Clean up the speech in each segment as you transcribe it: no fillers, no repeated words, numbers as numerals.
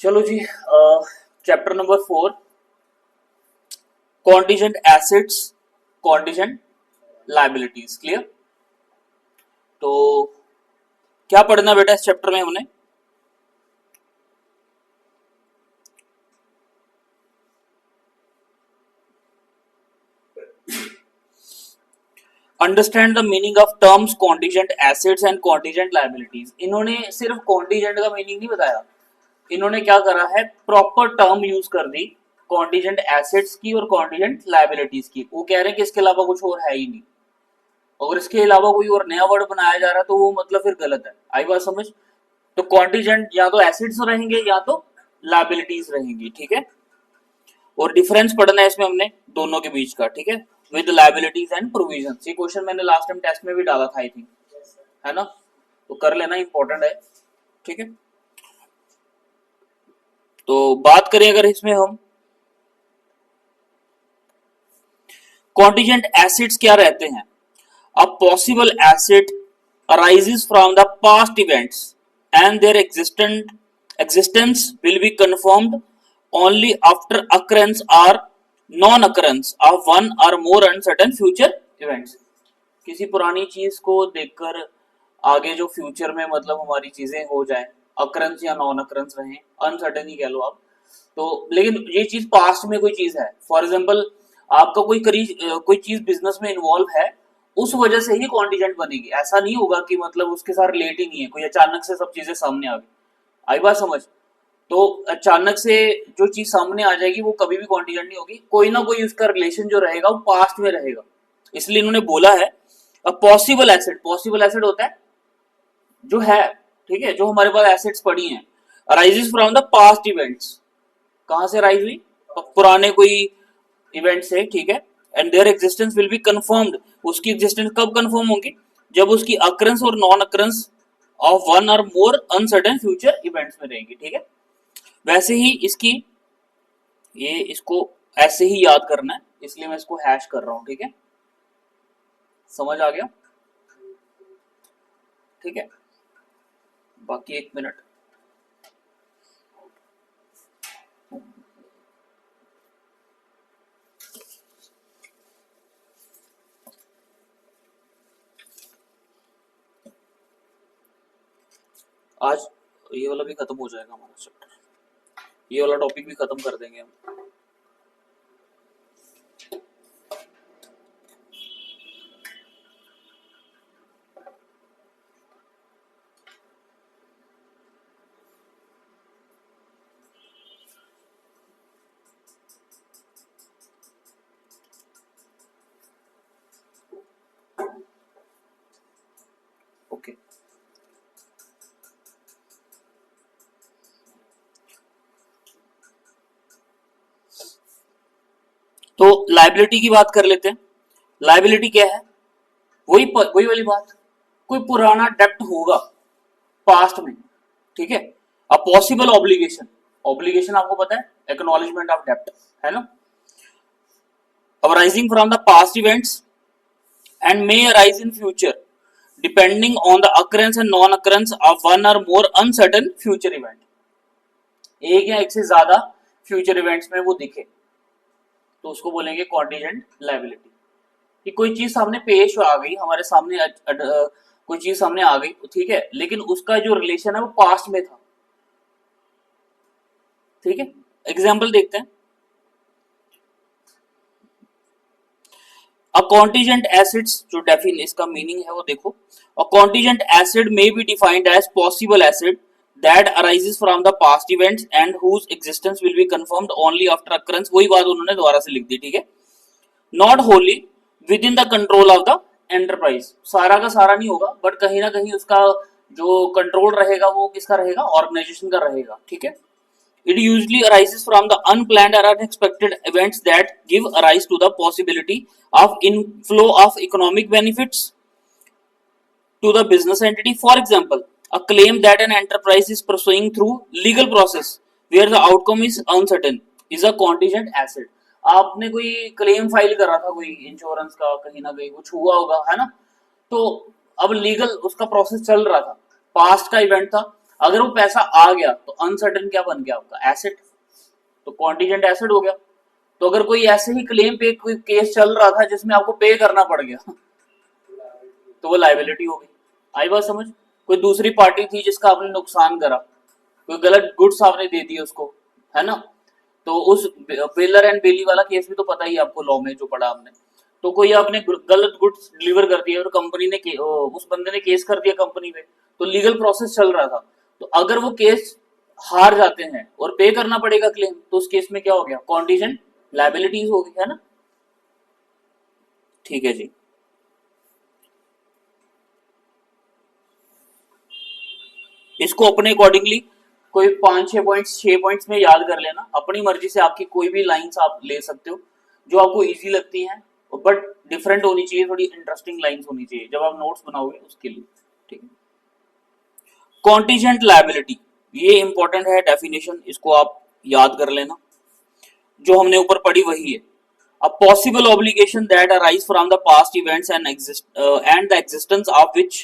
चलो जी, chapter number 4, contingent assets, contingent liabilities. Clear? तो क्या पढ़ना बेटा इस चैप्टर में हमने? Understand the meaning of terms contingent assets and contingent liabilities. इन्होंने सिर्फ कॉन्टीजेंट का मीनिंग नहीं बताया, इन्होंने क्या करा है, प्रॉपर टर्म यूज कर दी कॉन्टीजेंट एसेट्स की और कॉन्टीजेंट लायबिलिटीज की। वो कह रहे हैं कि इसके अलावा कुछ और है ही नहीं। अगर इसके अलावा कोई और नया वर्ड बनाया जा रहा है तो वो मतलब फिर गलत है। आई बात समझ? तो कॉन्टीजेंट या तो एसेट्स रहेंगे या तो लायबिलिटीज रहेंगी। ठीक है, और डिफरेंस पढ़ना है इसमें हमने दोनों के बीच का। ठीक है, विद लायबिलिटीज एंड प्रोविजन। ये क्वेश्चन मैंने लास्ट टाइम टेस्ट में भी डाला था आई थिंक, है ना? तो कर लेना, इंपॉर्टेंट है। ठीक है, तो बात करें अगर इसमें हम कॉन्टीजेंट एसेट्स क्या रहते हैं। A possible asset arises from the past events and their existence will be confirmed only after occurrence or non-occurrence of one or more uncertain future events। किसी पुरानी चीज को देखकर आगे जो फ्यूचर में मतलब हमारी चीजें हो जाए, अकरेंस या नॉन अकरेंस रहे, अनसर्टेन ही कह लो आप, तो लेकिन ये चीज पास्ट में कोई चीज है, फॉर एग्जाम्पल आपका कोई चीज बिजनेस में इन्वॉल्व है, उस वजह से ही कॉन्टीजेंट बनेगी। ऐसा नहीं होगा कि मतलब उसके साथ रिलेट ही नहीं है, कोई अचानक से सब चीजें सामने आ गई। आई बात समझ? तो अचानक से जो चीज सामने आ जाएगी वो कभी भी कॉन्टीजेंट नहीं होगी, कोई ना कोई उसका रिलेशन जो रहेगा वो पास्ट में रहेगा। इसलिए इन्होंने बोला है a possible asset. Possible asset होता है जो है, ठीक है, जो हमारे पास एसेट्स पड़ी हैं, arises from the past events. कहां से राइज हुई? पुराने कोई इवेंट से। ठीक है, and there existence will be confirmed. उसकी एग्जिस्टेंस कब कंफर्म होगी? जब उसकी अकरेंस और नॉन अकरेंस ऑफ वन और मोर अनसर्टेन फ्यूचर इवेंट्स में रहेगी। ठीक है, वैसे ही इसकी इसको ऐसे ही याद करना है, इसलिए मैं इसको हैश कर रहा हूं। ठीक है, समझ आ गया? ठीक है, बाकी 1 मिनट। आज ये वाला भी खत्म हो जाएगा हमारा चैप्टर, ये वाला टॉपिक भी खत्म कर देंगे हम। ओके, तो लाइबिलिटी की बात कर लेते हैं। लाइबिलिटी क्या है? वही वाली बात, कोई पुराना डेप्ट होगा पास्ट में। ठीक है, अ पॉसिबल ऑब्लिगेशन। ऑब्लिगेशन आपको पता है, एक्नॉलेजमेंट ऑफ डेप्ट, है ना? Arising from the past events and may arise in future depending on the occurrence and non occurrence of one और मोर अनसर्टेन फ्यूचर इवेंट। एक या एक से ज्यादा फ्यूचर इवेंट्स में वो दिखे तो उसको बोलेंगे कॉन्टीजेंट लायबिलिटी। कि कोई चीज सामने पेश आ गई, हमारे सामने कोई चीज सामने आ गई, ठीक है, लेकिन उसका जो रिलेशन है वो पास्ट में था। ठीक है, एग्जाम्पल देखते हैं। अ कॉन्टीजेंट एसिड्स, जो डेफिन इसका मीनिंग है वो देखो। A contingent asset may be defined as possible asset that arises from the past events and whose existence will be confirmed only after occurrence. वही बात उन्होंने दोबारा से लिख दी। ठीक है, not wholly within the control of the enterprise. सारा का सारा नहीं होगा, बट कहीं ना कहीं उसका जो कंट्रोल रहेगा वो किसका रहेगा? ऑर्गेनाइजेशन का रहेगा। ठीक है, it usually arises from the unplanned or unexpected events that give rise to the possibility of inflow of economic benefits to the business entity. For example, a claim that an enterprise is pursuing through legal process where the outcome is uncertain is a contingent asset. आपने कोई claim file करा था कोई insurance का, कहीं ना कहीं कुछ हुआ होगा, है ना? तो अब लीगल उसका प्रोसेस चल रहा था, पास्ट का इवेंट था, अगर वो पैसा आ गया तो अनसर्टेन क्या बन गया आपका, एसेट, तो कॉन्टीजेंट एसेट हो गया। तो अगर कोई ऐसे ही क्लेम पे कोई केस चल रहा था जिसमें आपको पे करना पड़ गया तो वो लाइबिलिटी हो गई। आई बात समझ? कोई दूसरी पार्टी थी जिसका आपने नुकसान करा, कोई गलत गुड्स आपने दे दिए उसको, है ना, तो उस बेलर एंड बेली वाला केस भी तो पता ही आपको लॉ में जो पढ़ा आपने। तो कोई आपने गलत गुड्स डिलीवर कर दिया और कंपनी ने उस बंदे ने केस कर दिया कंपनी पे, तो लीगल प्रोसेस चल रहा था, तो अगर वो केस हार जाते हैं और पे करना पड़ेगा क्लेम, तो उस केस में क्या हो गया, कॉन्टीजेंट लायबिलिटीज हो गई, है ना। ठीक है जी। इसको अपने अकॉर्डिंगली कोई 5-6 पॉइंट्स 6 पॉइंट्स में याद कर लेना, अपनी मर्जी से आपकी कोई भी लाइंस आप ले सकते हो जो आपको इजी लगती हैं, बट डिफरेंट होनी चाहिए, थोड़ी इंटरेस्टिंग लाइंस होनी चाहिए जब आप नोट्स बनाओगे उसके लिए। ठीक है, कॉन्टीजेंट लायबिलिटी, ये इंपॉर्टेंट है डेफिनेशन, इसको आप याद कर लेना, जो हमने ऊपर पढ़ी वही है। A possible obligation that arise from the past events and the existence of which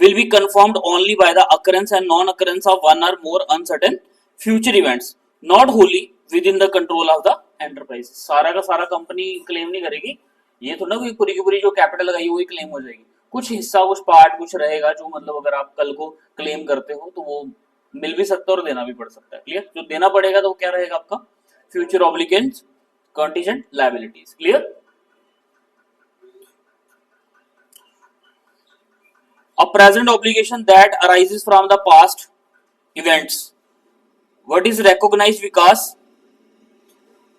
will be confirmed only by the occurrence and non-occurrence of one or more uncertain future events, not wholly within the control of the enterprise। सारा का सारा company claim नहीं करेगी, ये तो ना कोई पूरी की पूरी जो कैपिटल लगाई हुई क्लेम हो जाएगी, कुछ हिस्सा कुछ पार्ट कुछ रहेगा जो मतलब अगर आप कल को क्लेम करते हो तो वो मिल भी सकता है और देना भी पड़ सकता है। क्लियर? जो देना पड़ेगा तो वो क्या रहेगा आपका, future obligations, contingent liabilities। clear? A present obligation that arises from the past events, what is recognized because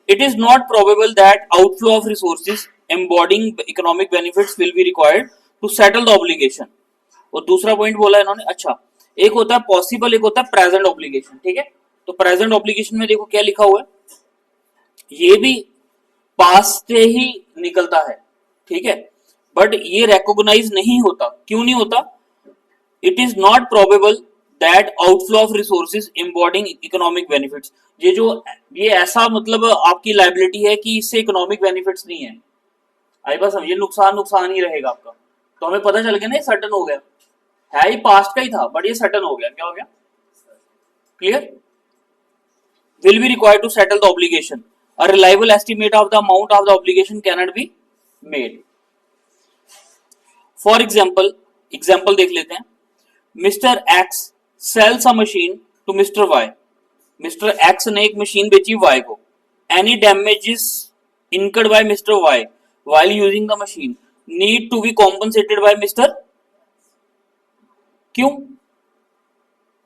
it is not probable that outflow of resources embodying economic benefits will be required to settle the obligation। और दूसरा point बोला इन्होंने, अच्छा एक होता है possible, एक होता है प्रेजेंट ऑब्लिगेशन। ठीक है, तो प्रेजेंट ऑब्लिगेशन में देखो क्या लिखा हुआ है, ये भी पास से ही निकलता है, ठीक है, बट ये रिकॉग्नाइज नहीं होता। क्यों नहीं होता? It is not probable that outflow of resources embodying economic benefits. ये ऐसा मतलब आपकी लायबिलिटी है कि इससे इकोनॉमिक बेनिफिट्स नहीं है। आई बात समझिए, नुकसान नुकसान ही रहेगा आपका। तो हमें पता चल गया ना, ये सर्टन हो गया, है ही पास्ट का ही था बट ये सर्टन हो गया। क्या हो गया? Clear? Will be required to settle the obligation. A reliable estimate of the amount of the obligation cannot be made। For example देख लेते हैं, Mr. X sells a machine to Mr. Y। Mr. X ने एक machine बेची Y को। Any damages incurred by Mr. Y while using the machine need to be compensated by Mr. क्यों?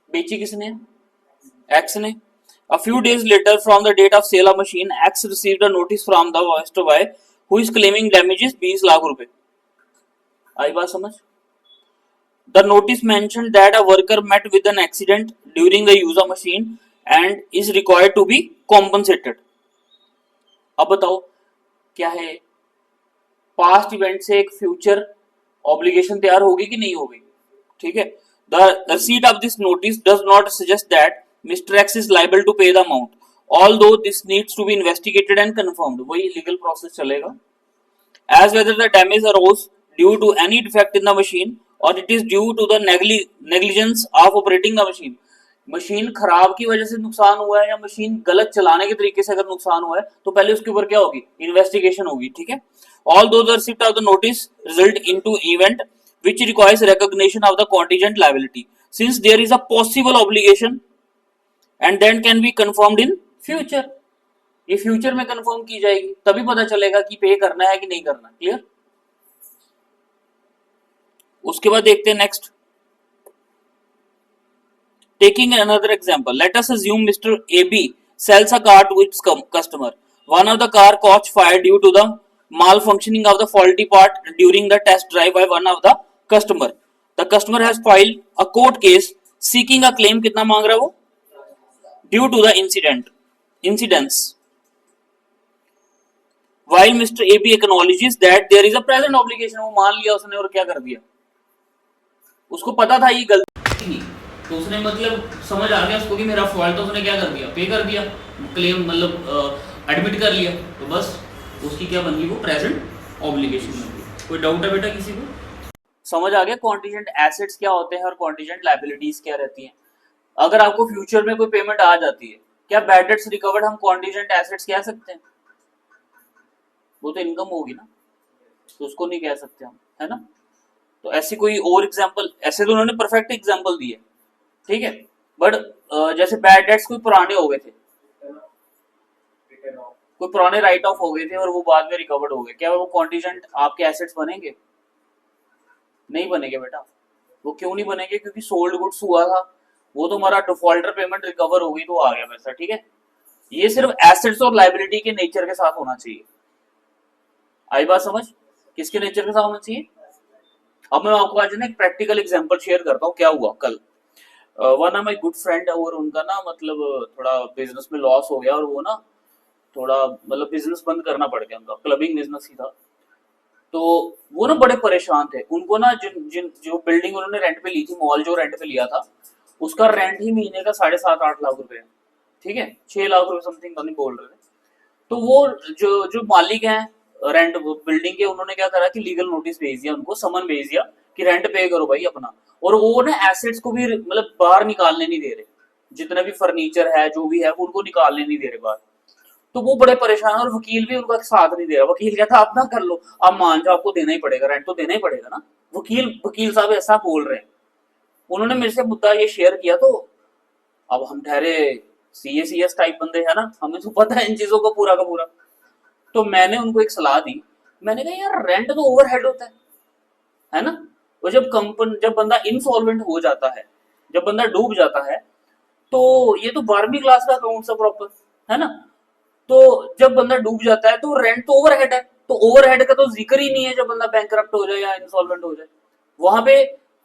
बेची किसने? X ने। A few days later from the date of sale of machine, X received a notice from the Mr. Y who is claiming damages 20 lakh रुपए। आई बात समझ? The notice mentioned that a worker met with an accident during the use of machine and is required to be compensated। अब बताओ क्या है, past event से एक future obligation तैयार होगी कि नहीं होगी? ठीक है, the receipt of this notice does not suggest that Mr. X is liable to pay the amount, although this needs to be investigated and confirmed। वही लीगल प्रोसेस चलेगा। As whether the damage arose due to any defect in the machine or it is due to the negligence of operating the machine। Machine खराब की वजह से नुकसान हुआ है या मशीन गलत चलाने के तरीके से अगर नुकसान हुआ है तो पहले उसके ऊपर क्या होगी, इन्वेस्टिगेशन होगी। ठीक है, although the receipt of the notice result into event which requires recognition of the contingent liability, since there is a possible obligation and then can be confirmed in future। ये फ्यूचर में confirm की जाएगी, तभी पता चलेगा कि पे करना है कि नहीं करना। क्लियर? उसके बाद देखते हैं next, taking another example, let us assume mister AB sells a car to its customer। One of the car caught fire due to the malfunctioning of the faulty part during the test drive by one of the customer। The customer has filed a court case seeking a claim, कितना मांग रहा है वो, due to the incidents। While Mr. AB acknowledges that there is a present obligation, वो मान लिया उसने और क्या कर दिया, उसको पता था ये गलती नहीं, तो उसने मतलब समझ आ गया उसको कि मेरा फॉल्ट, तो उसने क्या कर दिया, पे कर दिया, क्लेम मतलब एडमिट कर लिया, तो बस उसकी क्या बन गई, वो प्रेजेंट ऑब्लिगेशन बन गई। कोई डाउट है बेटा किसी को? समझ आ गया कॉन्टीजेंट एसेट्स क्या होते हैं और कॉन्टीजेंट लायबिलिटीज क्या रहती हैं? अगर आपको फ्यूचर में कोई पेमेंट आ जाती है, क्या बैड डेट्स रिकवर्ड हम कॉन्टीजेंट एसेट्स कह सकते हैं? वो तो इनकम होगी ना, तो उसको नहीं कह सकते हम, है ना। तो ऐसी कोई और एग्जांपल, ऐसे तो उन्होंने परफेक्ट एग्जांपल दिए, ठीक है, बट जैसे बैड डेट्स कोई पुराने हो गए थे, कोई पुराने राइट ऑफ हो गए थे और वो बाद में रिकवर्ड हो गए, क्या वो कॉन्टीजेंट आपके एसेट्स बनेंगे? नहीं बनेंगे बेटा। वो क्यों नहीं बनेंगे? क्योंकि सोल्ड गुड्स हुआ था, वो तो हमारा डिफॉल्टर पेमेंट रिकवर हो गई तो आ गया पैसा, ठीक है। ये सिर्फ एसेट्स और लाइबिलिटी के नेचर के साथ होना चाहिए। आई बात समझ? किसके नेचर के साथ होना चाहिए? अब मैं आपको आज ना एक प्रैक्टिकल एग्जांपल शेयर करता हूँ, क्या हुआ कल। One of my good friend, और उनका ना मतलब थोड़ा बिजनेस में लॉस हो गया, और वो ना थोड़ा मतलब बिजनेस बंद करना पड़ गया, उनका क्लबिंग बिजनेस ही था। तो वो ना बड़े परेशान थे, उनको ना जिन जिन जो बिल्डिंग उन्होंने रेंट पे ली थी, मॉल जो रेंट पे लिया था, उसका रेंट ही महीने का 7.5-8 लाख रुपए है, ठीक है, 6 लाख रुपए समथिंग नहीं बोल रहे थे। तो वो जो जो मालिक हैं रेंट बिल्डिंग के, उन्होंने क्या करा कि लीगल नोटिस भेज दिया, उनको समन भेज दिया कि रेंट पे करो भाई अपना। और वो ना एसेट्स को भी मतलब बाहर निकालने नहीं दे रहे, जितना भी फर्नीचर है जो भी है वो उनको निकालने नहीं दे रहे बाहर। तो वो बड़े परेशान, और वकील भी उनका साथ नहीं दे रहा। वकील कहता आप ना कर लो, आप मान जाओ, आपको देना ही पड़ेगा, रेंट तो देना ही पड़ेगा ना। वकील साहब ऐसा बोल रहे हैं। उन्होंने मेरे से मुद्दा ये शेयर किया, तो अब हम ठहरे सीएस टाइप बंदे है ना, हमें तो पता है इन चीजों को पूरा का पूरा। तो मैंने उनको एक सलाह दी, मैंने कहा यार रेंट तो ओवरहेड होता है ना। और जब बंदा इनसॉल्वेंट हो जाता है, जब बंदा डूब जाता है, तो ये तो 12वीं क्लास का अकाउंट सा प्रॉपर, है ना। तो जब बंदा डूब जाता है तो रेंट तो ओवरहेड है, तो ओवरहेड का तो जिक्र ही नहीं है जब बंदा बैंकरप्ट हो जाए या इंसॉल्वेंट हो जाए। वहां पे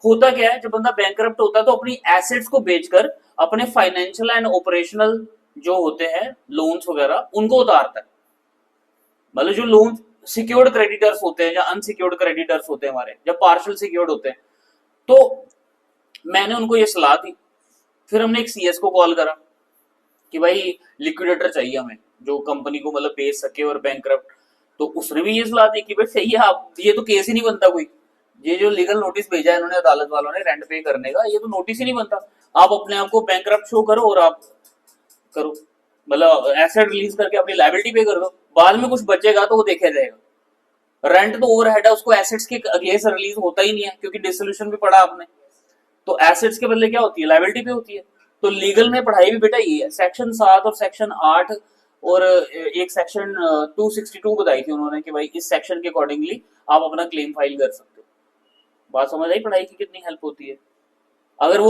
होता क्या है, जब बंदा बैंकरप्ट होता है तो अपनी एसेट्स को बेचकर अपने फाइनेंशियल एंड ऑपरेशनल जो होते हैं लोन्स वगैरह उनको उतारता है। मतलब जो लोन सिक्योर्ड क्रेडिटर्स होते हैं या अनसिक्योर्ड क्रेडिटर्स होते हैं हमारे, जब पार्शियल सिक्योर्ड होते हैं, तो मैंने उनको ये सलाह दी। फिर हमने एक सीएस को कॉल करा कि भाई लिक्विडेटर चाहिए हमें, जो कंपनी को मतलब बेच सके और बैंकरप्ट। तो उसने भी ये सलाह दी कि भाई सही है, आप ये तो केस ही नहीं बनता कोई, ये जो लीगल नोटिस भेजा है इन्होंने अदालत वालों ने रेंट पे करने का, ये तो नोटिस ही नहीं बनता। आप अपने आप को बैंकरप्ट शो करो और आप करो, मतलब एसेट रिलीज करके अपनी लायबिलिटी पे कर दो, बाद में कुछ बचेगा तो वो देखा जाएगा। रेंट तो ओवरहेड है, उसको एसेट्स के अगेंस्ट रिलीज होता ही नहीं है, क्योंकि डिसोल्यूशन भी पढ़ा आपने। तो एसेट्स के बदले क्या होती है, लायबिलिटी पे होती है। तो लीगल में पढ़ाई भी बेटा ये है, सेक्शन 7 और सेक्शन 8 और एक सेक्शन 262 बताई थी उन्होंने कि भाई इस सेक्शन के अकॉर्डिंगली आप अपना क्लेम फाइल कर सकते हो। बात समझ आई पढ़ाई की कितनी हेल्प होती है। अगर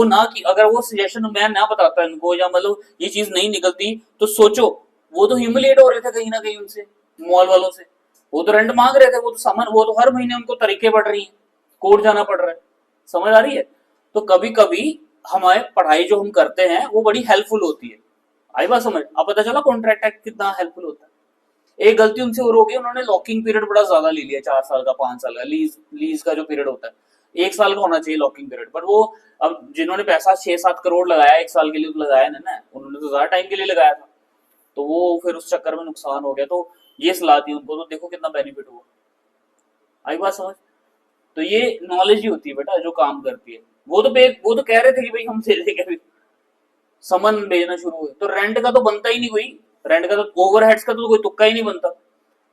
वो सजेशन मैं ना बताता इनको, या मतलब ये चीज नहीं निकलती, तो सोचो वो तो ह्यूमिलिएट हो रहे थे कहीं ना कहीं उनसे, मॉल वालों से। वो तो रेंट मांग रहे थे, वो तो समन, वो तो हर महीने उनको तरीके पड़ रही है, कोर्ट जाना पड़ रहा है। समझ आ रही है? तो कभी कभी हमारे पढ़ाई जो हम करते हैं वो बड़ी हेल्पफुल होती है। आई बात समझ? अब पता चला कॉन्ट्रैक्ट एक्ट कितना हेल्पफुल होता है। एक गलती उनसे और हो गई, उन्होंने लॉकिंग पीरियड बड़ा ज्यादा ले लिया, 4 साल का 5 साल का। लीज का जो पीरियड होता है 1 साल का होना चाहिए लॉकिंग पीरियड, बट वो अब जिन्होंने पैसा 6-7 करोड़ लगाया 1 साल के लिए, तो लगाया ना, उन्होंने तो ज्यादा टाइम के लिए लगाया था, तो वो फिर उस चक्कर में नुकसान हो गया। तो ये सलाह दी उनको, तो देखो कितना बेनिफिट हुआ। आई बात समझ? तो ये नॉलेज ही होती है बेटा जो काम करती है। वो तो कह रहे थे कि भाई हम दे देंगे, समन भेजना शुरू हुए, तो रेंट का तो बनता ही नहीं कोई, रेंट का तो ओवरहेड्स का तो कोई तुक्का ही नहीं बनता।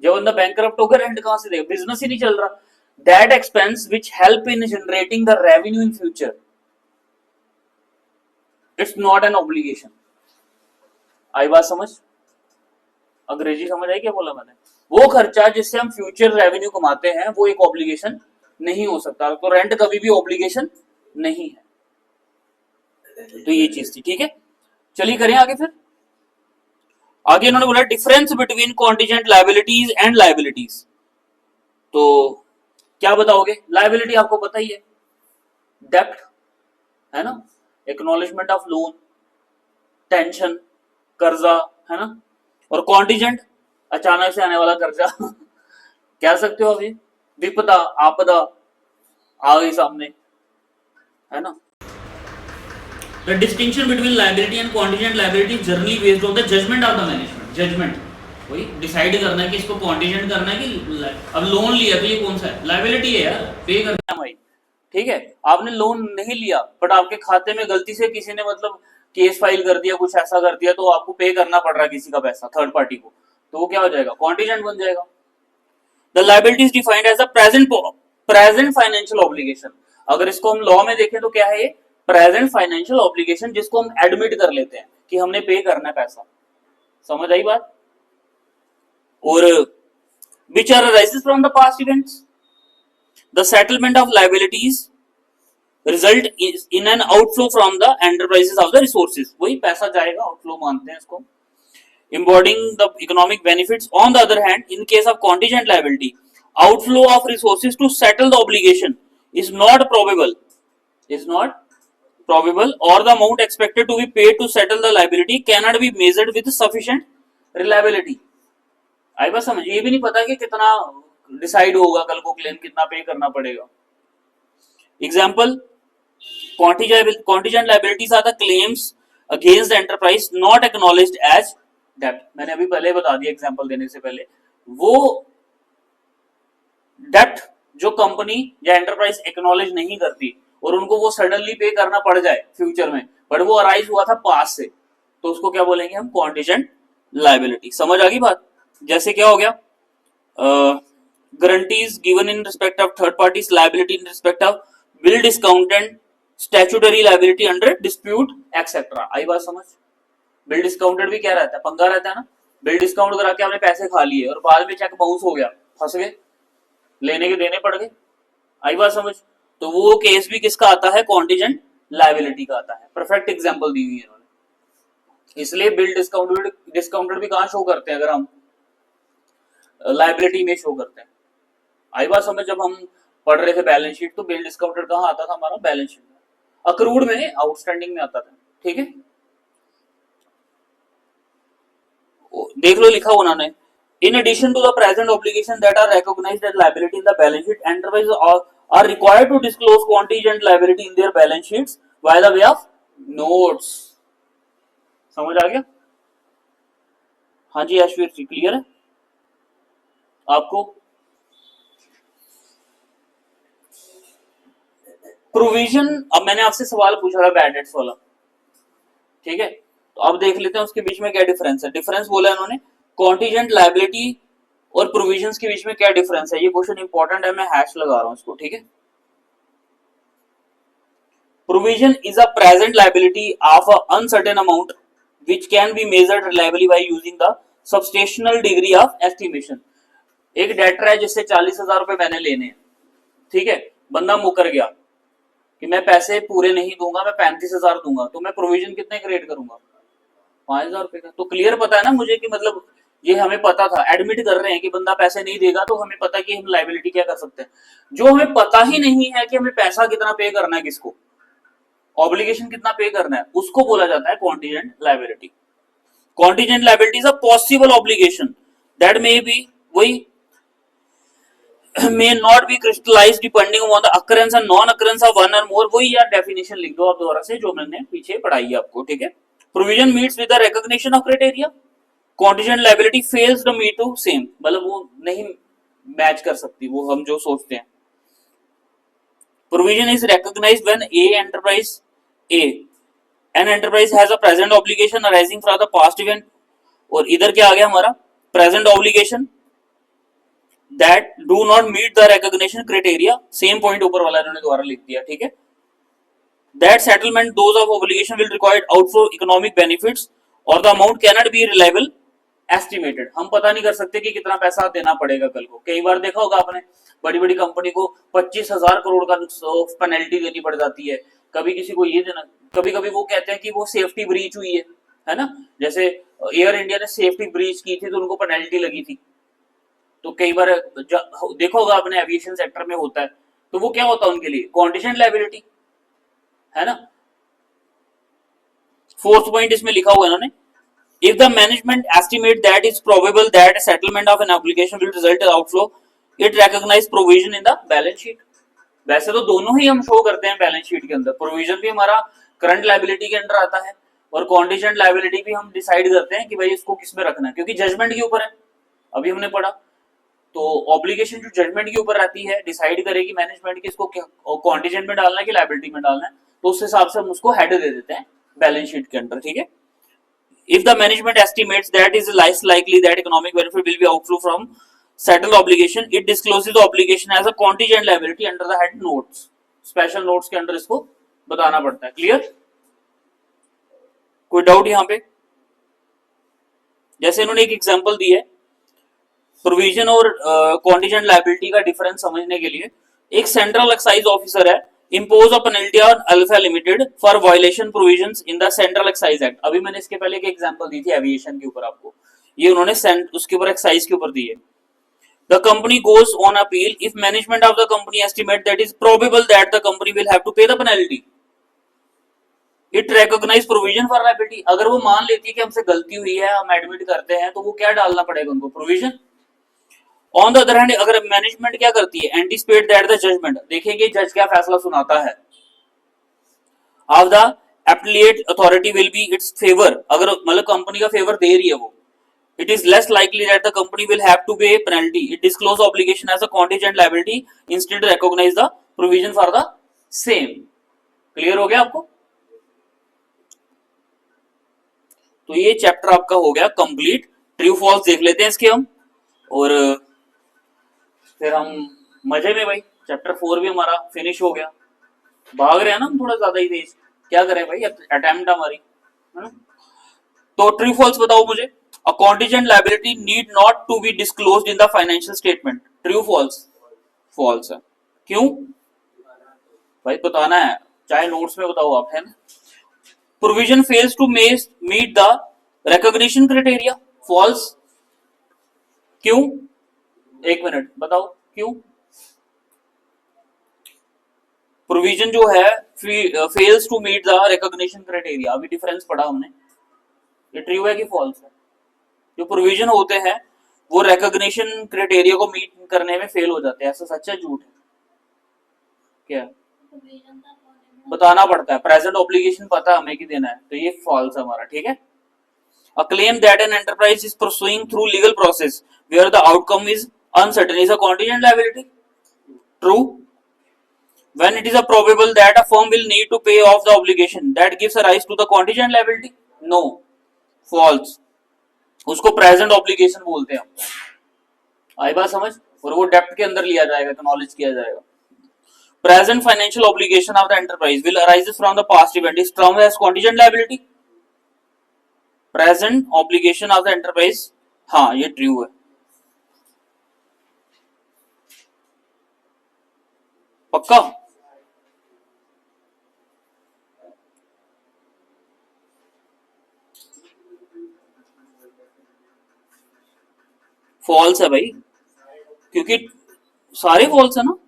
जब बंदा बैंकरप्ट होकर रेंट कहां से देगा, बिजनेस ही नहीं चल रहा। That expense which help in generating the revenue in future, it's not an obligation. आई बात समझ? अंग्रेजी समझ आई क्या बोला मैंने? वो खर्चा जिससे हम फ्यूचर रेवेन्यू कमाते हैं वो एक ऑब्लिगेशन नहीं हो सकता। तो रेंट कभी भी ऑब्लिगेशन नहीं है। तो ये चीज थी, ठीक है। चलिए करें आगे। फिर आगे इन्होंने बोला difference between contingent liabilities and liabilities. तो क्या बताओगे? लायबिलिटी आपको पता ही है, डेप्ट है ना, एक्नॉलेजमेंट ऑफ लोन, टेंशन, कर्जा, है ना। और कॉन्टीजेंट अचानक से आने वाला कर्जा कह सकते हो अभी, विपदा आपदा आ गई सामने, है ना। The distinction between liability and contingent liability is generally based on the judgment of the management. Judgment वही डिसाइड करना है कि इसको कॉन्टीजेंट करना है कि अब लोन लिया तो ये कौन सा है, लायबिलिटी है यार, पे करना है भाई, ठीक है। आपने लोन नहीं लिया बट आपके खाते में गलती से किसी ने मतलब केस फाइल कर दिया, कुछ ऐसा कर दिया, तो आपको पे करना पड़ रहा है किसी का पैसा थर्ड पार्टी को, तो वो क्या हो जाएगा, कॉन्टीजेंट बन जाएगा। The liability is defined as a present financial obligation. अगर इसको हम लॉ में देखें तो क्या है ये, प्रेजेंट फाइनेंशियल ऑब्लिगेशन, जिसको हम एडमिट कर लेते हैं कि हमने पे करना है पैसा। समझ आई बात। और which are arises from the past events, the settlement of liabilities result in an outflow from the enterprises of the resources, वही पैसा जाएगा, आउटफ्लो मानते हैं इसको, embodying the economic benefits. On the other hand, in case of contingent liability, outflow of resources to settle the obligation is not probable, or the amount expected to be paid to settle the liability cannot be measured with sufficient reliability. आई बात समझ, ये भी नहीं पता कि कितना decide होगा कल को, क्लेम कितना पे करना पड़ेगा। Example, contingent liabilities are the claims against the enterprise not acknowledged as debt। मैंने अभी पहले बता दिया एग्जाम्पल देने से पहले, वो डेप्ट जो कंपनी या एंटरप्राइज एक्नॉलेज नहीं करती और उनको वो सडनली पे करना पड़ जाए फ्यूचर में, बट वो अराइज हुआ था पास से, तो उसको क्या बोलेंगे हम, कॉन्टिजेंट लायबिलिटी। समझ आ गई बात। जैसे क्या हो गया, guarantees given in respect of third parties, liability in respect of bill discounted, statutory liability under dispute etcetera. आई बात समझ। बिल डिस्काउंटेड भी क्या रहता है, पंगा रहता है ना, बिल डिस्काउंट करा के आपने पैसे खा लिए और बाद में चेक बाउंस हो गया, फंस गए, लेने के देने पड़ गए। आई बात समझ। तो वो केस भी किसका आता है, कॉन्टिजेंट लायबिलिटी का आता है। परफेक्ट एग्जांपल दी हुई है इन्होंने। इसलिए बिल डिस्काउंटेड भी कहां शो करते हैं, अगर हम लायबिलिटी में शो करते हैं। आई बात समझ। जब हम पढ़ रहे थे बैलेंस शीट, तो बिल डिस्काउंटेड कहां आता था हमारा, बैलेंस शीट में, अक्रूड में, आउटस्टैंडिंग में आता था। ठीक है, देख लो लिखा उन्होंने, in addition to the present obligation that are recognized as liability in the balance sheet, enterprises are required to disclose contingent liability in their balance sheets by the way of notes। समझ आ गया। हाँ जी यशवीर जी, clear है आपको। Provision, अब मैंने आपसे सवाल पूछा था बैड डेट्स वाला, ठीक है, तो अब देख लेते हैं उसके बीच में क्या डिफरेंस है। डिफरेंस बोला इन्होंने, कॉन्टीजेंट लायबिलिटी और प्रोविजंस के बीच में क्या डिफरेंस है, ये क्वेश्चन इंपॉर्टेंट है, मैं हैश लगा रहा हूं इसको। ठीक है, provision is a present liability of a uncertain amount which can be measured reliably by using the substantial degree of estimation. एक डेटर है जिससे 40,000 रुपए मैंने लेने हैं, ठीक है, बंदा मुकर गया कि मैं पैसे पूरे नहीं दूंगा, मैं 35,000 दूंगा, तो मैं प्रोविजन कितने क्रिएट करूंगा, 5,000 रुपए का। तो क्लियर पता है ना मुझे कि मतलब ये हमें पता था, एडमिट कर रहे हैं कि बंदा पैसे नहीं देगा, तो हमें पता कि हम लायबिलिटी क्या कर सकते हैं। जो हमें पता ही नहीं है कि हमें पैसा कितना पे करना है, किसको ऑब्लिगेशन कितना पे करना है, उसको बोला जाता है contingent liability. Contingent liability is a possible obligation that may be, वही may not be crystallized depending on the occurrence and non occurrence of one or more। वही यार डेफिनेशन लिख दो आप दोबारा से जो मैंने पीछे पढ़ाई है आपको। ठीक है, provision meets with the recognition of criteria, contingent liability fails to meet to same, मतलब वो नहीं मैच कर सकती वो हम जो सोचते हैं। Provision is recognized when an enterprise has a present obligation arising from the past event, और इधर क्या आ गया हमारा, present obligation that do not meet the recognition criteria, same point ऊपर वाला इन्होंने दोबारा लिख दिया। ठीक है, that settlement those of obligation will require outflow economic benefits और the amount cannot be reliable estimated। हम पता नहीं कर सकते कि कितना पैसा देना पड़ेगा कल को। कई बार देखा होगा आपने, बड़ी बड़ी कंपनी को 25,000 करोड़ का पेनल्टी देनी पड़ जाती है, कभी किसी को ये देना, कभी कभी वो कहते हैं कि वो सेफ्टी ब्रीच हुई है ना, जैसे एयर इंडिया ने सेफ्टी ब्रीच की थी तो उनको पेनल्टी लगी थी। तो कई बार देखो होगा आपने एविएशन सेक्टर में होता है, तो वो क्या होता है उनके लिए, कॉन्टीजेंट लायबिलिटी है ना। फोर्थ पॉइंट इसमें लिखा हुआ है इन्होंने, if the management estimate that is probable that settlement of an application will result in outflow, it recognize provision in the balance sheet. वैसे तो दोनों ही हम शो करते हैं बैलेंस शीट के अंदर, प्रोविजन भी हमारा करंट लायबिलिटी के अंडर आता है और कॉन्टीजेंट लायबिलिटी भी हम डिसाइड करते हैं कि भाई इसको किस में रखना है, क्योंकि जजमेंट के ऊपर है, अभी हमने पढ़ा। तो ऑब्लिगेशन जो जजमेंट के ऊपर रहती है, डिसाइड करेगी मैनेजमेंट कि इसको कॉन्टीजेंट में डालना है कि लायबिलिटी में डालना है, तो उस हिसाब से हम उसको हेड दे देते हैं बैलेंस शीट के अंदर, ठीक है। If the management estimates that is less likely that economic benefit will be outflow from settled obligation, it discloses the obligation as a contingent liability under the head notes. Special notes के अंदर इसको बताना पड़ता है। Clear? कोई doubt यहाँ पे? जैसे इन्होंने एक एग्जांपल दी है प्रोविजन और कॉन्टिजेंट लायबिलिटी का डिफरेंस समझने के लिए। एक सेंट्रल एक्साइज ऑफिसर है, impose a penalty on Alpha Limited for violation provisions in the Central Excise Act। अभी मैंने इसके पहले एक एग्जांपल दी थी एविएशन के ऊपर आपको, ये उन्होंने उसके ऊपर एक्साइज के ऊपर दी है। The company goes on appeal if management of the company estimate that is probable that the company will have to pay the penalty. It recognize provision for liability। अगर वो मान लेती है कि हमसे गलती हुई है, हम एडमिट करते हैं, तो वो क्या डालना पड़ेगा उनको? Provision. On the other hand अगर मैनेजमेंट क्या करती है? एंटीसिपेट दैट द जजमेंट, देखेंगे जज क्या फैसला सुनाता है। Of the appellate authority will be its favour, अगर मतलब कंपनी का फेवर दे रही है वो, it is less likely that the company will have to pay penalty. It disclose obligation as a contingent liability instead recognise the provision for the same. Clear हो गया आपको? तो ये चैप्टर आपका हो गया कंप्लीट। ट्रू फॉल्स देख लेते हैं इसके हम, और फिर हम मजे में भाई चैप्टर 4 भी हमारा फिनिश हो गया। भाग रहे हैं ना हम थोड़ा ज्यादा ही तेज, क्या करें भाई, अटेम्प्ट हमारी है ना। तो ट्रू फॉल्स बताओ मुझे। A contingent liability need not to be disclosed in the financial statement. True false? False है। क्यों भाई? बताना है, चाहे नोट्स में बताओ आप, है ना। Provision fails to meet the recognition criteria. False. क्यों? एक मिनट बताओ क्यों? प्रोविजन जो है fails to meet the recognition criteria, अभी डिफरेंस पढ़ा हमने, ये ट्रू है कि फॉल्स है? जो प्रोविजन होते हैं वो रिकॉग्निशन क्राइटेरिया को मीट करने में फेल हो जाते हैं, ऐसा सच है झूठ है? क्या बताना पड़ता है? प्रेजेंट ऑब्लिगेशन पता है हमें कि देना है, तो ये फॉल्स है हमारा, ठीक है। A claim that an enterprise is pursuing through legal process where the outcome is uncertain is a contingent liability. True. When it is a probable that a firm will need to pay off the obligation, that gives a rise to the contingent liability. No. False. उसको present obligation बोलते हैं हम। आई बात समझ? और वो डेप्ट के अंदर लिया जाएगा, एक्नॉलेज किया जाएगा। Present financial obligation of the enterprise will arises from the past event is termed as contingent liability. Present obligation of the enterprise, हाँ ये ट्रू है। पक्का? फॉल्स है भाई, क्योंकि सारे फॉल्स है ना।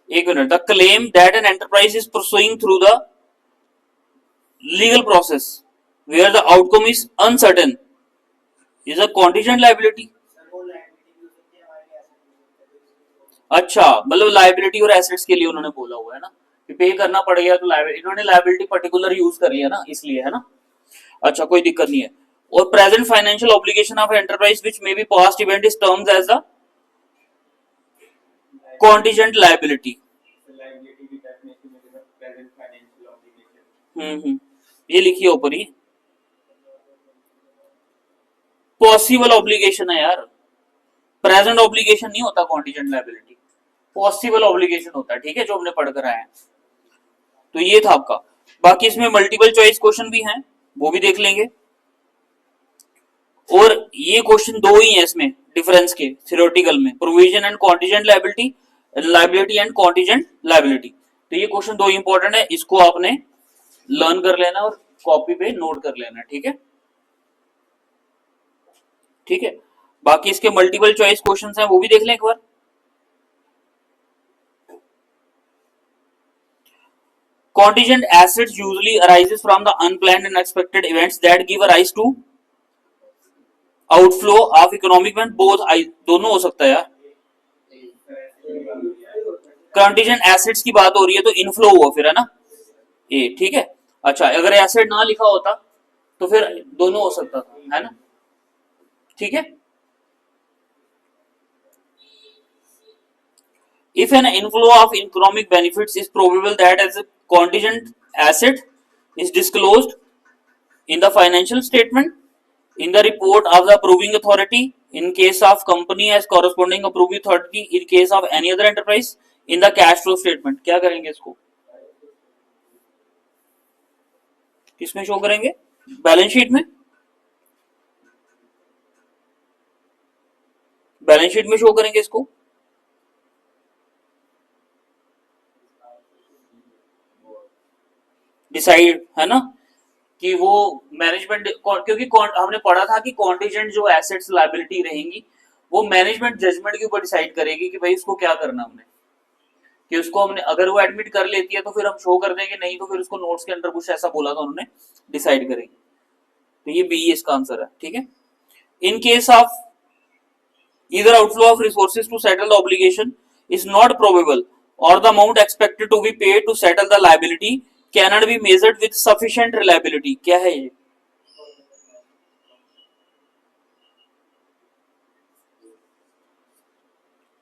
एक minute. The claim that an enterprise is pursuing through the legal process where the outcome is uncertain is a contingent liability. अच्छा, मतलब लायबिलिटी और एसेट्स के लिए उन्होंने बोला हुआ है ना कि पे करना पड़ेगा, तो इन्होंने लायबिलिटी पर्टिकुलर यूज कर लिया ना, इसलिए, है ना। अच्छा, कोई दिक्कत नहीं है। और present financial obligation of enterprise which may be past event is termed as the contingent liability. ये लिखिए ऊपर ही। पॉसिबल ऑब्लिगेशन है यार, प्रेजेंट ऑब्लिगेशन नहीं होता कॉन्टिजेंट लायबिलिटी, पॉसिबल ऑब्लिगेशन होता है, ठीक है, जो हमने पढ़कर आए हैं। तो ये था आपका। बाकी इसमें मल्टीपल चॉइस क्वेश्चन भी हैं, वो भी देख लेंगे। और ये क्वेश्चन दो ही हैं इसमें डिफरेंस के थ्योरेटिकल में, provision and contingent liability, liability and contingent liability. तो ये क्वेश्चन दो इंपॉर्टेंट है, इसको आपने लर्न कर लेना और कॉपी पे नोट कर लेना, ठीक है, ठीक है। बाकी इसके मल्टीपल चॉइस क्वेश्चंस हैं, वो भी देख लें एक बार। Contingent assets usually arises from the unplanned and unexpected events that give a rise to outflow of economic event, both दोनों हो सकता है यार। कंटीजेंट एसेट्स की बात हो रही है तो इनफ्लो हुआ फिर, है ना, ये ठीक है। अच्छा, अगर एसेट ना लिखा होता तो फिर दोनों हो सकता था, है ना, ठीक है। If an inflow of economic benefits is probable, that as a contingent asset is disclosed in the financial statement, in the report of the approving authority, in case of company as corresponding approving authority, in case of any other enterprise, in the cash flow statement. क्या करेंगे इसको, किसमें show करेंगे, balance sheet में, balance sheet में show करेंगे इसको. Decide है ना कि वो मैनेजमेंट, क्योंकि हमने पढ़ा था कि कॉन्टिजेंट जो एसेट्स लायबिलिटी रहेंगी वो मैनेजमेंट जजमेंट के ऊपर डिसाइड करेगी कि भाई इसको क्या करना हमने, कि उसको हमने अगर वो एडमिट कर लेती है तो फिर हम शो कर देंगे, नहीं तो फिर उसको नोट्स के अंदर कुछ ऐसा बोला था उन्होंने, डिसाइड करेंगे. तो ये बी इसका आंसर है. ठीक है. In case of either outflow of resources to settle the obligation is not probable or the amount expected to be paid to settle the liability cannot be measured with sufficient reliability. क्या है ये,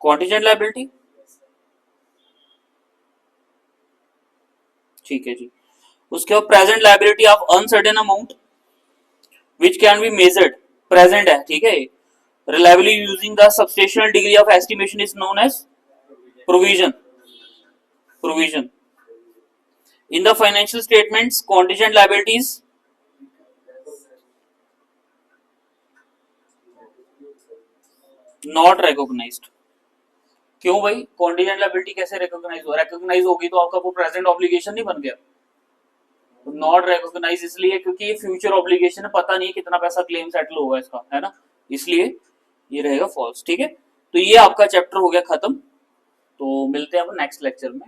contingent liability. ठीक है जी. उसके बाद present liability of uncertain amount which can be measured, present है. ठीक है. reliably using the substantial degree of estimation is known as provision. Provision. In the financial statements, contingent liabilities not recognized. क्यों भाई, contingent liability कैसे recognize होगी तो आपका वो present obligation नहीं बन गया. नॉट रिकॉग्नाइज इसलिए क्योंकि ये फ्यूचर ऑब्लिगेशन है, पता नहीं कितना पैसा क्लेम सेटल होगा इसका, है ना, इसलिए ये रहेगा फॉल्स. ठीक है. तो ये आपका चैप्टर हो गया खत्म. तो मिलते हैं अब नेक्स्ट लेक्चर में.